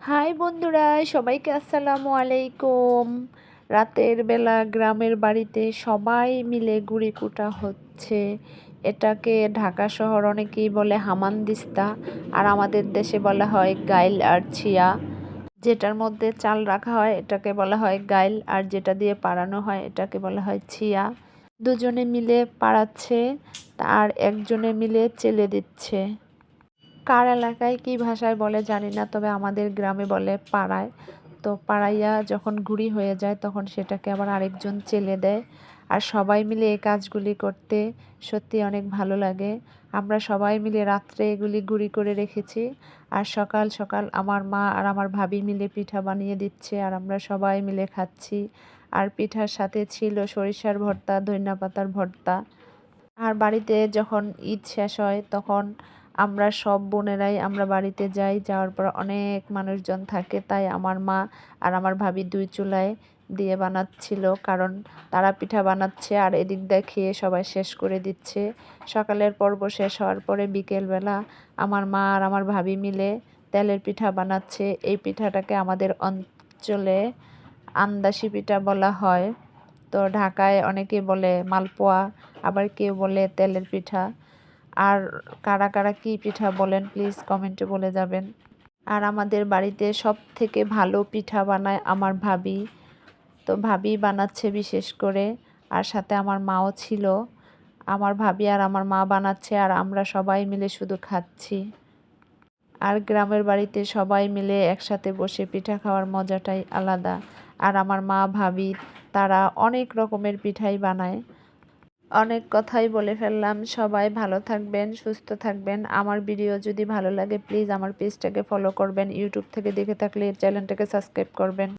High বন্ধুরা, সবাইকে আসসালামু আলাইকুম। রাতের বেলা গ্রামের বাড়িতে সবাই মিলে গুড়ি কুটা হচ্ছে। এটাকে ঢাকা শহর অনেকেই বলে হামানদিস্তা, আর আমাদের দেশে বলা হয় গাইল আর ছিয়া। যেটার মধ্যে চাল রাখা হয় এটাকে বলা হয় গাইল, আর যেটা দিয়ে পাড়ানো হয় এটাকে বলা হয় ছিয়া। দুজনে মিলে পাড়াচ্ছে, আর একজনে মিলে চেলে দিচ্ছে। কার এলাকায় কী ভাষায় বলে জানি না, তবে আমাদের গ্রামে বলে পাড়ায়। তো পাড়াইয়া যখন গুঁড়ি হয়ে যায় তখন সেটাকে আবার আরেকজন চেলে দেয়। আর সবাই মিলে এই কাজগুলি করতে সত্যি অনেক ভালো লাগে। আমরা সবাই মিলে রাত্রে এগুলি গুঁড়ি করে রেখেছি, আর সকাল সকাল আমার মা আর আমার ভাবি মিলে পিঠা বানিয়ে দিচ্ছে, আর আমরা সবাই মিলে খাচ্ছি। আর পিঠার সাথে ছিল সরিষার ভর্তা, ধইনা পাতার ভর্তা। আর বাড়িতে যখন ঈদ শেষ হয় তখন আমরা সব বোনেরাই আমরা বাড়িতে যাই, যাওয়ার পর অনেক মানুষজন থাকে, তাই আমার মা আর আমার ভাবি দুই চুলায় দিয়ে বানাচ্ছিল, কারণ তারা পিঠা বানাচ্ছে আর এদিক দিয়ে খেয়ে সবাই শেষ করে দিচ্ছে। সকালের পর্ব শেষ হওয়ার পরে বিকেলবেলা আমার মা আর আমার ভাবি মিলে তেলের পিঠা বানাচ্ছে। এই পিঠাটাকে আমাদের অঞ্চলে আন্দাসি পিঠা বলা হয়। তো ঢাকায় অনেকে বলে মালপোয়া, আবার কেউ বলে তেলের পিঠা। আর কারা কারা কী পিঠা বলেন প্লিজ কমেন্টে বলে যাবেন। আর আমাদের বাড়িতে সব থেকে ভালো পিঠা বানায় আমার ভাবি। তো ভাবি বানাচ্ছে বিশেষ করে, আর সাথে আমার মাও ছিল। আমার ভাবি আর আমার মা বানাচ্ছে, আর আমরা সবাই মিলে শুধু খাচ্ছি। আর গ্রামের বাড়িতে সবাই মিলে একসাথে বসে পিঠা খাওয়ার মজাটাই আলাদা। আর আমার মা ভাবি তারা অনেক রকমের পিঠাই বানায়। অনেক কথাই বলে ফেললাম। সবাই ভালো থাকবেন, সুস্থ থাকবেন। আমার ভিডিও যদি ভালো লাগে প্লিজ আমার পেজটাকে ফলো করবেন। ইউটিউব থেকে দেখে থাকলে চ্যানেলটাকে সাবস্ক্রাইব করবেন।